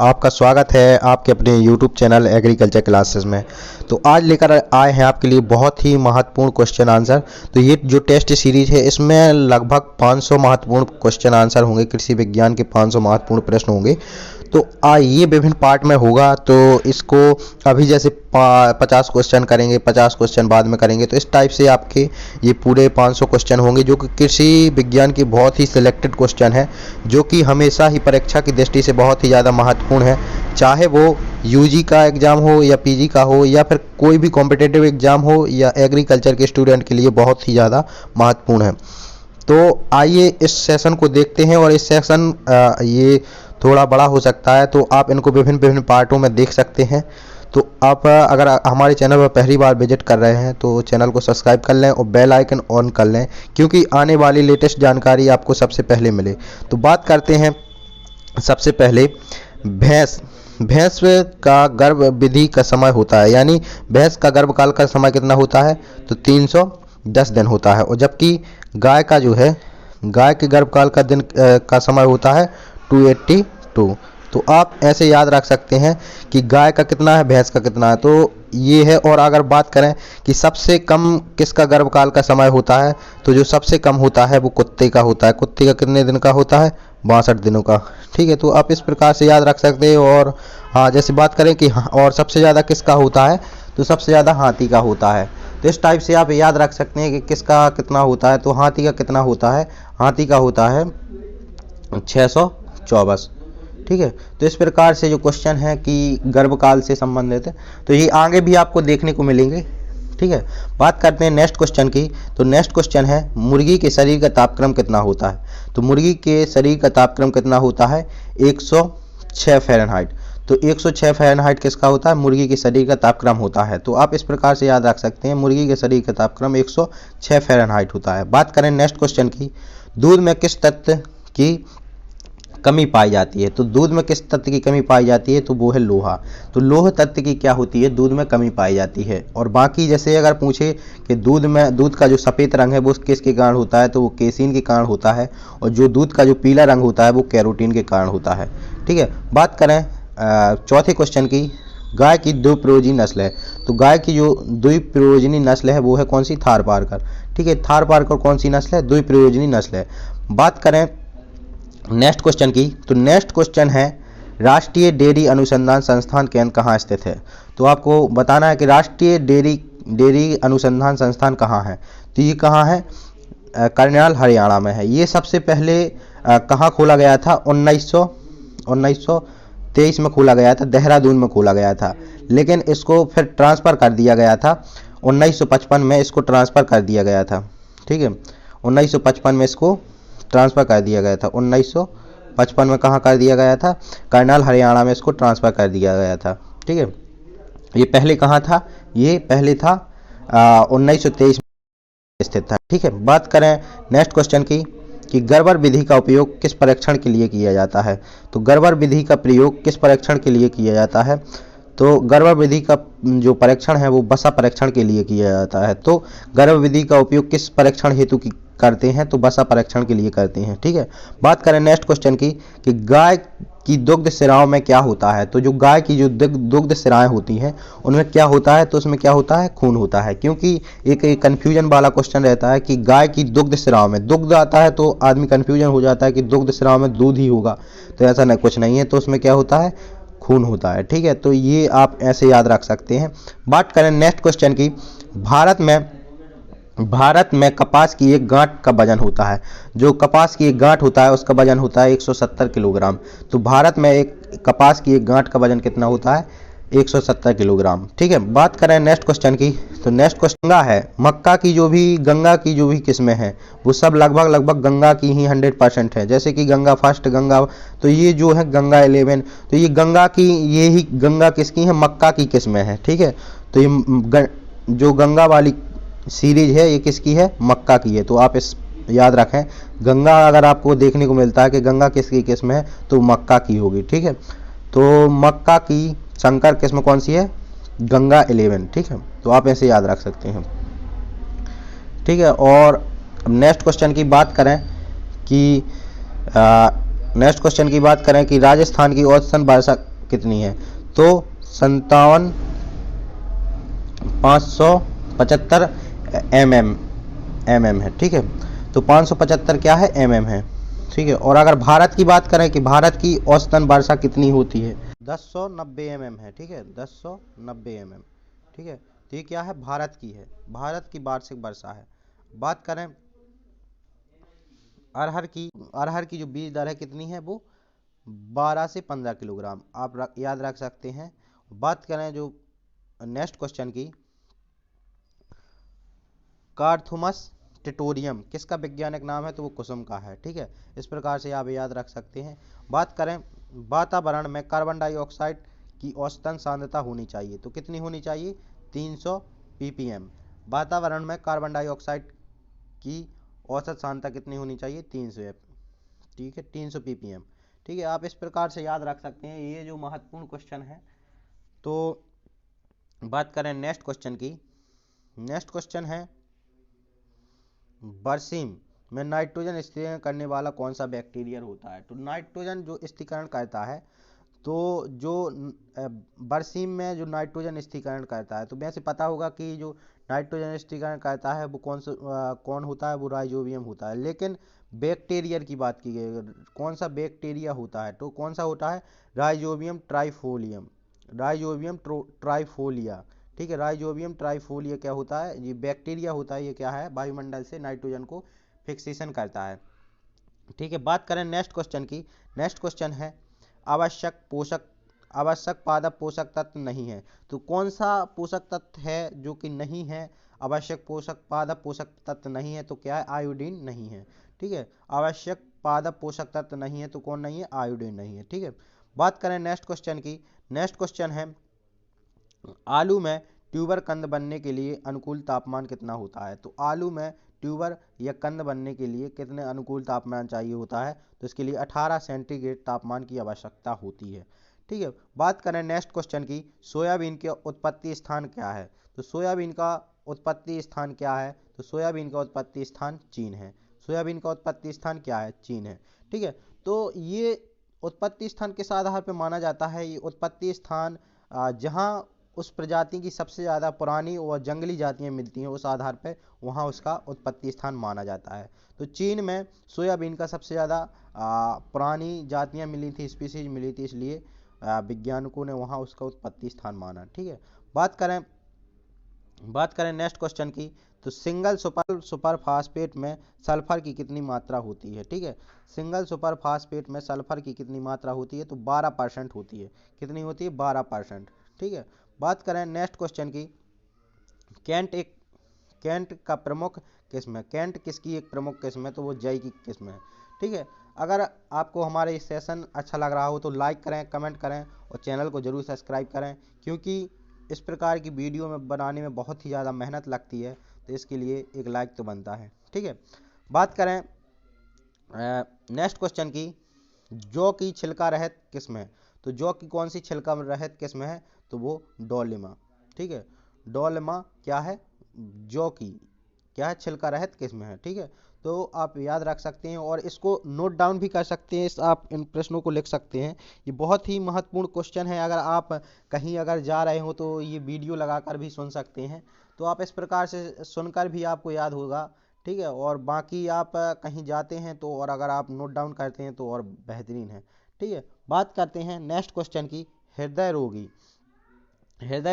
आपका स्वागत है आपके अपने YouTube चैनल एग्रीकल्चर क्लासेस में। तो आज लेकर आए हैं आपके लिए बहुत ही महत्वपूर्ण क्वेश्चन आंसर। तो ये जो टेस्ट सीरीज है इसमें लगभग 500 महत्वपूर्ण क्वेश्चन आंसर होंगे, कृषि विज्ञान के 500 महत्वपूर्ण प्रश्न होंगे। तो ये विभिन्न पार्ट में होगा। तो इसको अभी जैसे 50 क्वेश्चन करेंगे, 50 क्वेश्चन बाद में करेंगे, तो इस टाइप से आपके ये पूरे 500 क्वेश्चन होंगे, जो कि कृषि विज्ञान की बहुत ही सिलेक्टेड क्वेश्चन है, जो कि हमेशा ही परीक्षा की दृष्टि से बहुत ही ज़्यादा महत्वपूर्ण है। चाहे वो यूजी का एग्ज़ाम हो या पीजी का हो या फिर कोई भी कॉम्पिटिटिव एग्ज़ाम हो या एग्रीकल्चर के स्टूडेंट के लिए बहुत ही ज़्यादा महत्वपूर्ण है। तो आइए इस सेशन को देखते हैं। और इस सेशन ये थोड़ा बड़ा हो सकता है, तो आप इनको विभिन्न पार्टों में देख सकते हैं। तो आप अगर हमारे चैनल पर पहली बार विजिट कर रहे हैं तो चैनल को सब्सक्राइब कर लें और बेल आइकन ऑन कर लें, क्योंकि आने वाली लेटेस्ट जानकारी आपको सबसे पहले मिले। तो बात करते हैं सबसे पहले भैंस का गर्भ विधि का समय होता है, यानी भैंस का गर्भकाल का समय कितना होता है, तो 310 दिन होता है। और जबकि गाय का जो है, गाय के गर्भकाल का दिन का समय होता है 282। तो आप ऐसे याद रख सकते हैं कि गाय का कितना है, भैंस का कितना है, तो ये है। और अगर बात करें कि सबसे कम किसका गर्भकाल का समय होता है, तो जो सबसे कम होता है वो कुत्ते का होता है। कुत्ते का कितने दिन का होता है, 62 दिनों का। ठीक है, तो आप इस प्रकार से याद रख सकते हैं। और हाँ, जैसे बात करें कि और सबसे ज़्यादा किसका होता है, तो सबसे ज़्यादा हाथी का होता है। तो इस टाइप से आप याद रख सकते हैं कि किसका कितना होता है। तो हाथी का कितना होता है, हाथी का होता है 624। ठीक है, तो इस प्रकार से जो क्वेश्चन है कि गर्भकाल से संबंधित है, तो ये आगे भी आपको देखने को मिलेंगे। ठीक है, बात करते हैं नेक्स्ट क्वेश्चन की। तो नेक्स्ट क्वेश्चन है, मुर्गी के शरीर का तापक्रम कितना होता है। तो मुर्गी के शरीर का तापक्रम कितना होता है, 106 फ़ारेनहाइट। तो 106 फ़ारेनहाइट किसका होता है, मुर्गी के शरीर का तापक्रम होता है। तो आप इस प्रकार से याद रख सकते हैं, मुर्गी के शरीर का तापक्रम 106 फ़ारेनहाइट होता है। बात करें नेक्स्ट क्वेश्चन की, दूध में किस तत्व की कमी पाई जाती है। तो दूध में किस तत्व की कमी पाई जाती है, तो वो है लोहा। तो लोह तत्व की क्या होती है, दूध में कमी पाई जाती है। और बाकी जैसे अगर पूछे कि दूध का जो सफ़ेद रंग है वो किसके कारण होता है, तो वो केसीन के कारण होता है। और जो दूध का जो पीला रंग होता है वो कैरोटीन के कारण होता है। ठीक है, बात करें चौथे क्वेश्चन की, गाय की द्विप्रयोजनी नस्ल है। तो गाय की जो द्विप्रयोजनी नस्ल है वो है कौन सी, थारपारकर। ठीक है, थारपारकर कौन सी नस्ल है, द्विप्रयोजनी नस्ल है। बात करें नेक्स्ट क्वेश्चन की, तो नेक्स्ट क्वेश्चन है, राष्ट्रीय डेयरी अनुसंधान संस्थान केंद्र कहाँ स्थित है। तो आपको बताना है कि राष्ट्रीय डेयरी अनुसंधान संस्थान कहाँ है। तो ये कहाँ है, करनाल हरियाणा में है। ये सबसे पहले कहाँ खोला गया था, 1923 में खोला गया था, देहरादून में खोला गया था। लेकिन इसको फिर ट्रांसफ़र कर दिया गया था 1955 में, इसको ट्रांसफ़र कर दिया गया था। ठीक है, 1955 में इसको ट्रांसफ़र कर दिया गया था। 1955 में कहाँ कर दिया गया था, करनाल हरियाणा में इसको ट्रांसफ़र कर दिया गया था। ठीक है, ये पहले कहाँ था, ये पहले था 1923 में स्थित था। ठीक है, बात करें नेक्स्ट क्वेश्चन की कि गर्बर विधि का उपयोग किस परीक्षण के लिए किया जाता है। तो गर्बर विधि का प्रयोग किस परीक्षण के लिए किया जाता है, तो गर्भ विधि का जो परीक्षण है वो बसा परीक्षण के लिए किया जाता है। तो गर्भ विधि का उपयोग किस परीक्षण हेतु की करते हैं, तो बसा परीक्षण के लिए करते हैं। ठीक है, बात करें नेक्स्ट क्वेश्चन की कि गाय की दुग्ध सिराओं में क्या होता है। तो जो गाय की जो दुग्ध सिराएं होती हैं उनमें क्या होता है, तो उसमें क्या होता है, खून होता है। क्योंकि एक कन्फ्यूजन वाला क्वेश्चन रहता है कि गाय की दुग्ध सिराओं में, दुग्ध आता है तो आदमी कन्फ्यूजन हो जाता है कि दुग्ध सिराओं में दूध ही होगा, तो ऐसा नहीं, कुछ नहीं है। तो उसमें क्या होता है, खून होता है। ठीक है, तो ये आप ऐसे याद रख सकते हैं। बात करें नेक्स्ट क्वेश्चन की, भारत में कपास की एक गांठ का वजन होता है। जो कपास की एक गांठ होता है उसका वजन होता है 170 किलोग्राम। तो भारत में एक कपास की एक गांठ का वजन कितना होता है, 170 किलोग्राम। ठीक है, बात करें नेक्स्ट क्वेश्चन की, तो नेक्स्ट क्वेश्चन है, गंगा की जो भी किस्में हैं वो सब लगभग गंगा की ही 100% है। जैसे कि गंगा फर्स्ट, गंगा, तो ये जो है गंगा 11, तो ये गंगा किसकी है, मक्का की किस्में हैं। ठीक है, तो ये जो गंगा वाली सीरीज है ये किसकी है, मक्का की है। तो आप इस याद रखें, गंगा अगर आपको देखने को मिलता है कि गंगा किसकी किस्म है, तो मक्का की होगी। ठीक है, तो मक्का की संकर किस्म कौन सी है, गंगा 11। ठीक है, तो आप ऐसे याद रख सकते हैं। ठीक है, और नेक्स्ट क्वेश्चन की बात करें कि राजस्थान की औसतन वर्षा कितनी है? तो 57,575 mm है। ठीक है, तो 575 क्या है? mm है। ठीक है, और अगर भारत की बात करें कि भारत की औसतन वर्षा कितनी होती है, 1090 mm है। ठीक है, 1090 mm। ठीक है, तो ये क्या है? भारत की है, भारत की वार्षिक वर्षा है। बात करें अरहर की जो बीज दर है कितनी है? वो 12 से 15 किलोग्राम, आप याद रख सकते हैं। बात करें जो नेक्स्ट क्वेश्चन की, कार्थुमस टिटोरियम किसका वैज्ञानिक नाम है? तो वो कुसुम का है। ठीक है, इस प्रकार से आप याद रख सकते हैं। बात करें वातावरण में कार्बन डाइऑक्साइड की औसतन सांद्रता होनी चाहिए, तो कितनी होनी चाहिए? 300 ppm। वातावरण में कार्बन डाइऑक्साइड की औसत सांद्रता कितनी होनी चाहिए? 300। ठीक है, 300 ppm। ठीक है, आप इस प्रकार से याद रख सकते हैं, ये जो महत्वपूर्ण क्वेश्चन है। तो बात करें नेक्स्ट क्वेश्चन की, नेक्स्ट क्वेश्चन है बरसीम में नाइट्रोजन स्थिरीकरण करने वाला कौन सा बैक्टीरिया होता है? तो नाइट्रोजन जो स्थिरीकरण करता है, तो जो बरसीम में जो नाइट्रोजन स्थिरीकरण करता है, तो वैसे पता होगा कि जो नाइट्रोजन स्थिरीकरण करता है वो कौन होता है? वो राइजोबियम होता है। लेकिन बैक्टीरिया की बात की गई, कौन सा बैक्टीरिया होता है? तो कौन सा होता है? Rhizobium trifolium, Rhizobium trifolia. ठीक है, राइजोबियम ट्राइफोलिया क्या होता है? ये बैक्टीरिया होता है। ये क्या है? वायुमंडल से नाइट्रोजन को फिक्सेशन करता है। ठीक है, बात करें नेक्स्ट क्वेश्चन की, नेक्स्ट क्वेश्चन है आवश्यक पादप पोषक तत्व नहीं है, तो कौन सा पोषक तत्व है जो कि नहीं है? आवश्यक पादप पोषक तत्व नहीं है, तो क्या है? आयोडीन नहीं है। ठीक है, आवश्यक पादप पोषक तत्व नहीं है, तो कौन नहीं है? आयोडीन नहीं है। ठीक है, बात करें नेक्स्ट क्वेश्चन की, नेक्स्ट क्वेश्चन है आलू में ट्यूबर कंद बनने के लिए अनुकूल तापमान कितना होता है? तो आलू में ट्यूबर या कंद बनने के लिए कितने अनुकूल तापमान चाहिए होता है? तो इसके लिए 18 सेंटीग्रेड तापमान की आवश्यकता होती है। ठीक है, बात करें नेक्स्ट क्वेश्चन की, सोयाबीन के उत्पत्ति स्थान क्या है? तो सोयाबीन का उत्पत्ति स्थान क्या है? तो सोयाबीन का उत्पत्ति स्थान चीन है। सोयाबीन का उत्पत्ति स्थान क्या है? चीन है। ठीक है, तो ये उत्पत्ति स्थान किस आधार पर माना जाता है? ये उत्पत्ति स्थान जहाँ उस प्रजाति की सबसे ज़्यादा पुरानी और जंगली जातियाँ मिलती हैं, उस आधार पर वहाँ उसका उत्पत्ति स्थान माना जाता है। तो चीन में सोयाबीन का सबसे ज़्यादा पुरानी जातियाँ मिली थी, स्पीसीज मिली थी, इसलिए वैज्ञानिकों ने वहाँ उसका उत्पत्ति स्थान माना। ठीक है, बात करें नेक्स्ट क्वेश्चन की, तो सिंगल सुपर फास्फेट में सल्फर की कितनी मात्रा होती है? ठीक है, सिंगल सुपर फास्फेट में सल्फर की कितनी मात्रा होती है? तो 12% होती है। कितनी होती है? 12%। ठीक है, बात करें नेक्स्ट क्वेश्चन की, कैंट का प्रमुख किस्म है, कैंट किसकी एक प्रमुख किस्म है? तो वो जई की किस्म है। ठीक है, अगर आपको हमारा ये सेशन अच्छा लग रहा हो तो लाइक करें, कमेंट करें और चैनल को जरूर सब्सक्राइब करें, क्योंकि इस प्रकार की वीडियो में बनाने में बहुत ही ज़्यादा मेहनत लगती है, तो इसके लिए एक लाइक तो बनता है। ठीक है, बात करें नेक्स्ट क्वेश्चन की, जौ की छिलका रहित किस्म है? तो जौ की कौन सी छिलका रहित किस्म है? तो वो डोलिमा। ठीक है, डोलिमा क्या है? जौ की क्या है? छिलका रहित किस्म है। ठीक है, तो आप याद रख सकते हैं और इसको नोट डाउन भी कर सकते हैं, आप इन प्रश्नों को लिख सकते हैं। ये बहुत ही महत्वपूर्ण क्वेश्चन है, अगर आप कहीं अगर जा रहे हो तो ये वीडियो लगाकर भी सुन सकते हैं, तो आप इस प्रकार से सुनकर भी आपको याद होगा। ठीक है, और बाकी आप कहीं जाते हैं तो और अगर आप नोट डाउन करते हैं तो और बेहतरीन है। ठीक है, बात करते हैं नेक्स्ट क्वेश्चन की, हृदय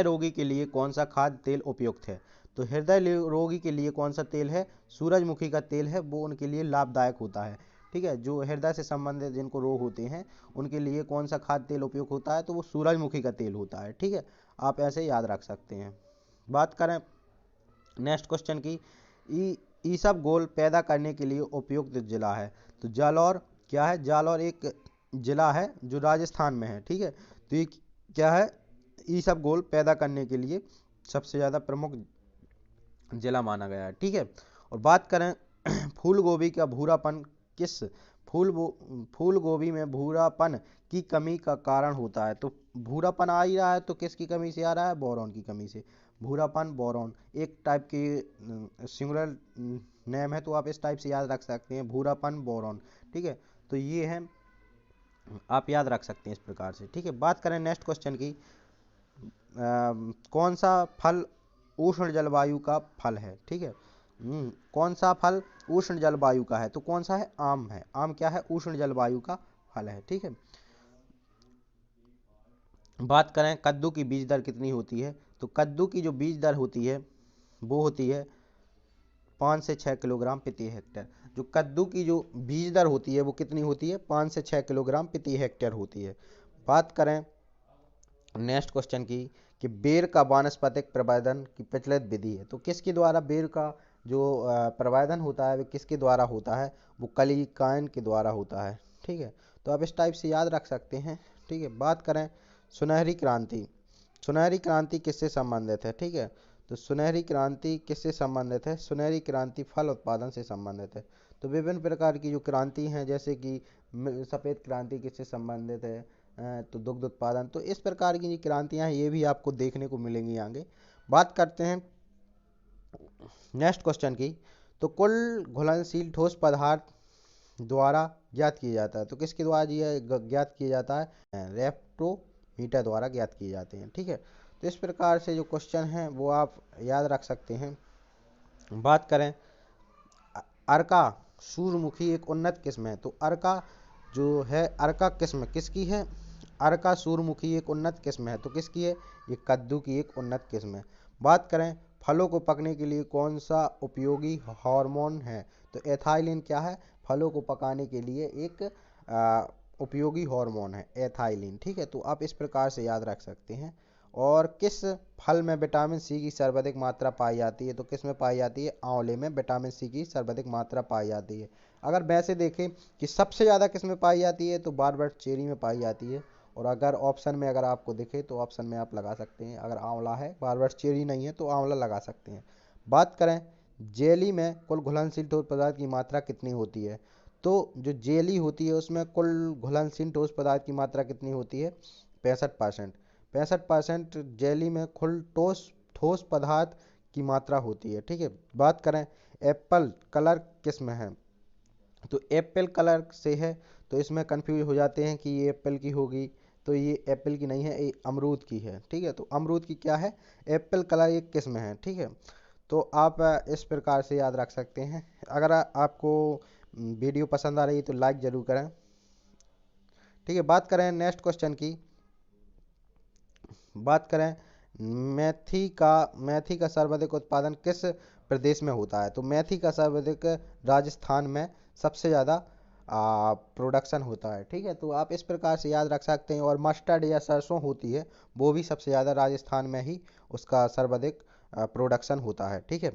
रोगी के लिए कौन सा खाद्य तेल उपयुक्त है? तो हृदय रोगी के लिए कौन सा तेल है? सूरजमुखी का तेल है, वो उनके लिए लाभदायक होता है। ठीक है, जो हृदय से संबंधित जिनको रोग होते हैं उनके लिए कौन सा खाद्य तेल उपयुक्त होता है? तो वो सूरजमुखी का तेल होता है। ठीक है, आप ऐसे याद रख सकते हैं। बात करें नेक्स्ट क्वेश्चन की, ईसबगोल पैदा करने के लिए उपयुक्त जिला है? तो जालौर क्या है? जालौर एक जिला है जो राजस्थान में है। ठीक है, तो ये क्या है? ईसबगोल पैदा करने के लिए सबसे ज़्यादा प्रमुख जिला माना गया है। ठीक है, और बात करें फूल गोभी का भूरापन किस फूल गोभी में भूरापन की कमी का कारण होता है? तो भूरापन आ ही रहा है तो किसकी कमी से आ रहा है? बोरॉन की कमी से। भूरापन बोरॉन एक टाइप की सिंगुलर नेम है, तो आप इस टाइप से याद रख सकते हैं, भूरापन बोरॉन। ठीक है, तो ये है आप याद रख सकते हैं इस प्रकार से। ठीक है, बात करें नेक्स्ट क्वेश्चन की, कौन सा फल उष्ण जलवायु का फल है। ठीक है, कौन सा फल उष्ण जलवायु का है, तो कौन सा है, आम है। आम क्या है, उष्ण जलवायु का फल है। ठीक है, बात करें कद्दू की बीज दर कितनी होती है, तो कद्दू की जो बीज दर होती है वो होती है 5 से 6 किलोग्राम प्रति हेक्टेयर। जो कद्दू की जो बीज दर होती है वो कितनी होती है, 5 से 6 किलोग्राम प्रति हेक्टेयर होती है। बात करें नेक्स्ट क्वेश्चन की, कि बेर का वानस्पतिक प्रवर्धन की प्रचलित विधि है, तो किसके द्वारा बेर का जो प्रवर्धन होता है वो किसके द्वारा होता है, वो कलिकायन के द्वारा होता है। ठीक है, तो आप इस टाइप से याद रख सकते हैं। ठीक है, बात करें सुनहरी क्रांति, सुनहरी क्रांति किससे संबंधित है। ठीक है, तो सुनहरी क्रांति किससे संबंधित है, सुनहरी क्रांति फल उत्पादन से संबंधित है। तो विभिन्न प्रकार की जो क्रांति हैं, जैसे कि सफ़ेद क्रांति किससे संबंधित है, तो दुग्ध उत्पादन। तो इस प्रकार की जो क्रांतियां हैं ये भी आपको देखने को मिलेंगी आगे। बात करते हैं नेक्स्ट क्वेश्चन की, तो कुल घुलनशील ठोस पदार्थ द्वारा ज्ञात किया जाता है, तो किसके द्वारा ये ज्ञात किया जाता है, रेफ्टोमीटर द्वारा ज्ञात किए जाते हैं। ठीक है, तो इस प्रकार से जो क्वेश्चन हैं वो आप याद रख सकते हैं। बात करें अर्का सूर्यमुखी एक उन्नत किस्म है, तो अर्का जो है, अर्का किस्म किसकी है, अर्का सूर्यमुखी एक उन्नत किस्म है, तो किसकी है, ये कद्दू की एक उन्नत किस्म है। बात करें फलों को पकने के लिए कौन सा उपयोगी हार्मोन है, तो एथाइलिन क्या है, फलों को पकाने के लिए एक उपयोगी हार्मोन है एथाइलिन। ठीक है, तो आप इस प्रकार से याद रख सकते हैं। और किस फल में विटामिन सी की सर्वाधिक मात्रा पाई जाती है, तो किस में पाई जाती है, आंवले में विटामिन सी की सर्वाधिक मात्रा पाई जाती है। अगर वैसे देखें कि सबसे ज़्यादा किस में पाई जाती है, तो बारबट चेरी में पाई जाती है। और अगर ऑप्शन में अगर आपको दिखे तो ऑप्शन में आप लगा सकते हैं, अगर आंवला है, बारबट चेरी नहीं है तो आंवला लगा सकते हैं। बात करें जेली में कुल घुलनशील ठोस पदार्थ की मात्रा कितनी होती है, तो जो जेली होती है उसमें कुल घुलनशील ठोस पदार्थ की मात्रा कितनी होती है, 65%। 65% जेली में कुल ठोस ठोस पदार्थ की मात्रा होती है। ठीक है, बात करें एप्पल कलर किस में है, तो एप्पल कलर से है, तो इसमें कंफ्यूज हो जाते हैं कि ये एप्पल की होगी, तो ये एप्पल की नहीं है, ये अमरूद की है। ठीक है, तो अमरूद की क्या है, एप्पल कलर एक किस्म है। ठीक है, तो आप इस प्रकार से याद रख सकते हैं। अगर आपको वीडियो पसंद आ रही है तो लाइक ज़रूर करें। ठीक है, बात करें नेक्स्ट क्वेश्चन की, बात करें मेथी का सर्वाधिक उत्पादन किस प्रदेश में होता है, तो मेथी का सर्वाधिक राजस्थान में सबसे ज़्यादा प्रोडक्शन होता है। ठीक है, तो आप इस प्रकार से याद रख सकते हैं। और मस्टर्ड या सरसों होती है वो भी सबसे ज़्यादा राजस्थान में ही उसका सर्वाधिक प्रोडक्शन होता है। ठीक है,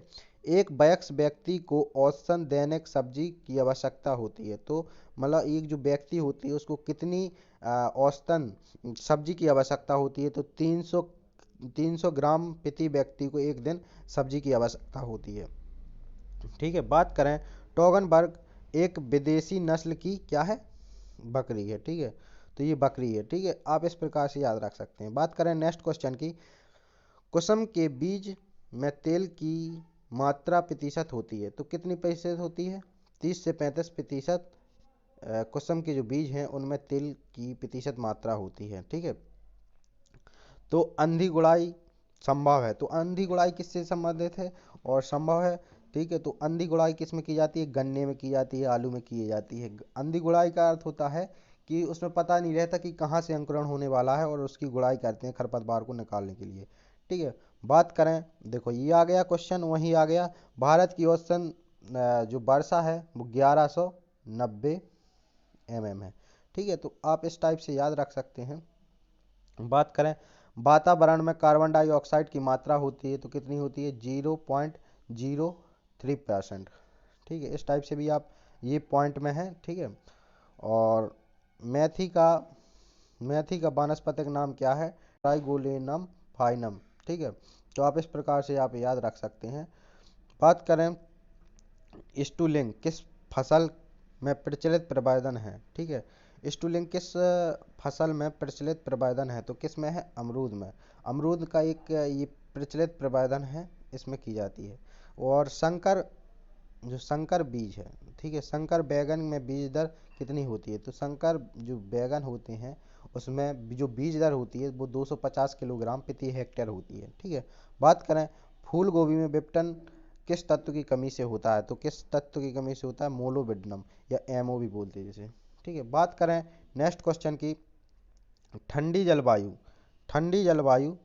एक वयस्क व्यक्ति को औसतन दैनिक सब्जी की आवश्यकता होती है, तो मतलब एक जो व्यक्ति होती है उसको कितनी औसतन सब्जी की आवश्यकता होती है, तो 300 ग्राम प्रति व्यक्ति को एक दिन सब्जी की आवश्यकता होती है। ठीक है, बात करें टोगनबर्ग एक विदेशी नस्ल की क्या है, बकरी है। ठीक है, तो ये बकरी है। ठीक है, आप इस प्रकार से याद रख सकते हैं। बात करें नेक्स्ट क्वेश्चन की, कुसुम के बीज में तेल की मात्रा प्रतिशत होती है, तो कितनी प्रतिशत होती है, 30 से 35%। कुसुम के जो बीज हैं उनमें तेल की प्रतिशत मात्रा होती है। ठीक है, तो अंधी गुड़ाई संभव है, तो अंधी गुड़ाई किससे संबंधित है और संभव है। ठीक है, तो अंधी गुड़ाई किस में की जाती है, गन्ने में की जाती है, आलू में की जाती है। अंधी गुड़ाई का अर्थ होता है कि उसमें पता नहीं रहता कि कहाँ से अंकुरण होने वाला है और उसकी गुड़ाई करते हैं खरपतवार को निकालने के लिए। ठीक है, बात करें, देखो ये आ गया क्वेश्चन, वही आ गया, भारत की औसतन जो वर्षा है वो 1190 mm है। ठीक है, तो आप इस टाइप से याद रख सकते हैं। बात करें वातावरण में कार्बन डाइऑक्साइड की मात्रा होती है, तो कितनी होती है, 0.03%। ठीक है, इस टाइप से भी आप ये पॉइंट में है। ठीक है, और मेथी का वानस्पतिक नाम क्या है, ट्राइगोलेनम फाइनम। ठीक है, तो आप इस प्रकार से आप याद रख सकते हैं। बात करें स्टूलिंग किस फसल में प्रचलित प्रवर्धन है। ठीक है, स्टूलिंग किस फसल में प्रचलित प्रवर्धन है, तो किस में है, अमरूद में। अमरूद का एक ये प्रचलित प्रवर्धन है, इसमें की जाती है। और संकर जो संकर बीज है, ठीक है, संकर बैगन में बीज दर कितनी होती है? तो संकर जो बैगन होते हैं उसमें जो बीज दर होती है वो 250 किलोग्राम प्रति हेक्टेयर होती है, ठीक है। बात करें फूल गोभी में विपटन किस तत्व की कमी से होता है? तो किस तत्व की कमी से होता है? मोलोबिडनम या एमओ भी बोलते हैं जिसे, ठीक है। बात करें नेक्स्ट क्वेश्चन की, ठंडी जलवायु, ठंडी जलवायु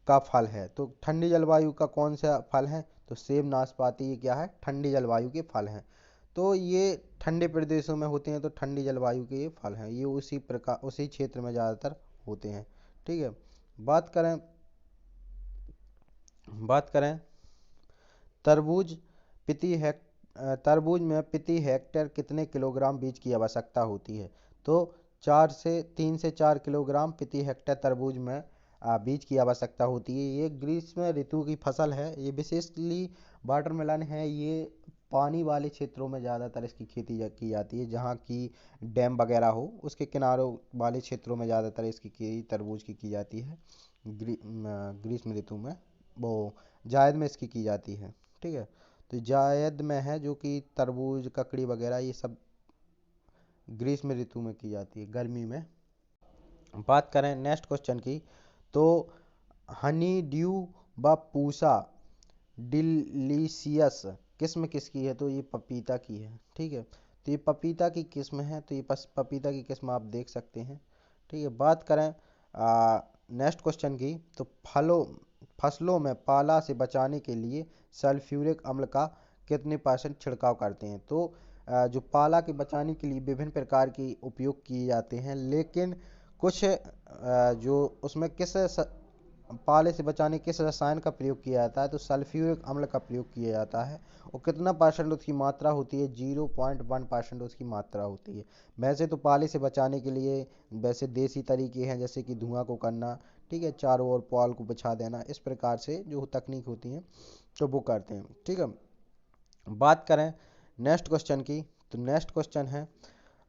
का फल है, तो ठंडी जलवायु का कौन सा फल है? तो सेब नाशपाती, ये क्या है? ठंडी जलवायु के फल हैं। तो ये ठंडे प्रदेशों में होते हैं, तो ठंडी जलवायु के ये फल हैं, ये उसी प्रकार उसी क्षेत्र में ज़्यादातर होते हैं, ठीक है। बात करें बात करें तरबूज तरबूज में प्रति हेक्टेयर कितने किलोग्राम बीज की आवश्यकता होती है? तो 3 से 4 किलोग्राम प्रति हेक्टेयर तरबूज में बीज की आवश्यकता होती है। ये ग्रीष्म ऋतु की फसल है, ये विशेषली वाटरमेलन है, ये पानी वाले क्षेत्रों में ज़्यादातर इसकी खेती की जाती है, जहाँ की डैम वगैरह हो उसके किनारों वाले क्षेत्रों में ज़्यादातर इसकी खेती तरबूज की जाती है। ग्रीष्म ऋतु में वो जायद में इसकी की जाती है, ठीक है। तो जायद में है जो कि तरबूज ककड़ी वगैरह ये सब ग्रीष्म ऋतु में की जाती है, गर्मी में। बात करें नेक्स्ट क्वेश्चन की, तो हनी ड्यू व पूसा डिलीशियस किस्म किसकी है? तो ये पपीता की है, ठीक है। तो ये पपीता की किस्म है, तो ये पपीता की किस्म आप देख सकते हैं, ठीक है। बात करें नेक्स्ट क्वेश्चन की, तो फसलों में पाला से बचाने के लिए सल्फ्यूरिक अम्ल का कितने % छिड़काव करते हैं? तो जो पाला के बचाने के लिए विभिन्न प्रकार की उपयोग किए जाते हैं, लेकिन कुछ जो उसमें पाले से बचाने किस रसायन का प्रयोग किया जाता है? तो सल्फ्यूरिक अम्ल का प्रयोग किया जाता है। और कितना % उसकी मात्रा होती है? 0.1% उसकी मात्रा होती है। वैसे तो पाले से बचाने के लिए वैसे देसी तरीके हैं, जैसे कि धुआं को करना, ठीक है, चारों ओर पाल को बिछा देना, इस प्रकार से जो तकनीक होती है तो वो करते हैं, ठीक है। बात करें नेक्स्ट क्वेश्चन की, तो नेक्स्ट क्वेश्चन है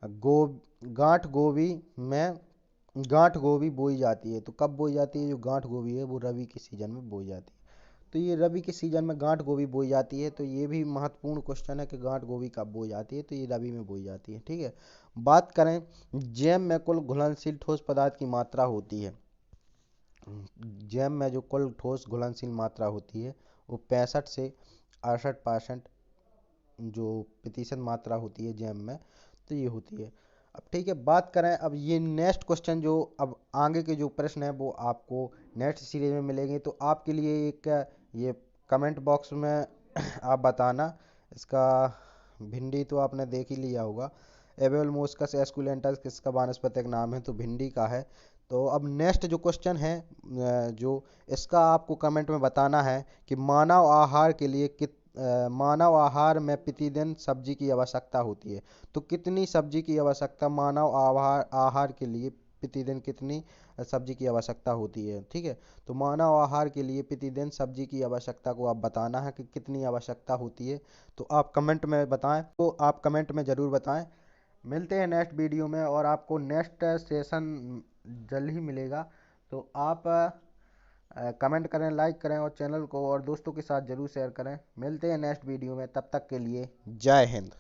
गो गांठ गोभी में गांठ गोभी बोई जाती है, तो कब बोई जाती है? जो गांठ गोभी है वो रबी के सीजन में बोई जाती है। तो ये रबी के सीजन में गांठ गोभी बोई जाती है, तो ये भी महत्वपूर्ण क्वेश्चन है कि गांठ गोभी कब बोई जाती है? तो ये रबी में बोई जाती है, ठीक है। बात करें जैम में कुल घुलनशील ठोस पदार्थ की मात्रा होती है, जैम में जो कुल ठोस घुलनशील मात्रा होती है वो 65 से 68% जो प्रतिशत मात्रा होती है जैम में, तो ये होती है। अब ठीक है, बात करें अब ये नेक्स्ट क्वेश्चन, जो अब आगे के जो प्रश्न है वो आपको नेक्स्ट सीरीज में मिलेंगे, तो आपके लिए एक ये कमेंट बॉक्स में आप बताना इसका। भिंडी तो आपने देख ही लिया होगा, एबेल मोस्कस एस्कुलेंटस किसका वानस्पतिक नाम है? तो भिंडी का है। तो अब नेक्स्ट जो क्वेश्चन है जो इसका आपको कमेंट में बताना है कि मानव आहार में प्रतिदिन सब्जी की आवश्यकता होती है, तो कितनी सब्जी की आवश्यकता मानव आहार के लिए प्रतिदिन कितनी सब्जी की आवश्यकता होती है, ठीक है। तो मानव आहार के लिए प्रतिदिन सब्जी की आवश्यकता को आप बताना है कि कितनी आवश्यकता होती है, तो आप कमेंट में बताएं, तो आप कमेंट में ज़रूर बताएं। मिलते हैं नेक्स्ट वीडियो में, और आपको नेक्स्ट सेशन जल्द ही मिलेगा, तो आप कमेंट करें, लाइक करें और चैनल को और दोस्तों के साथ ज़रूर शेयर करें। मिलते हैं नेक्स्ट वीडियो में, तब तक के लिए जय हिंद।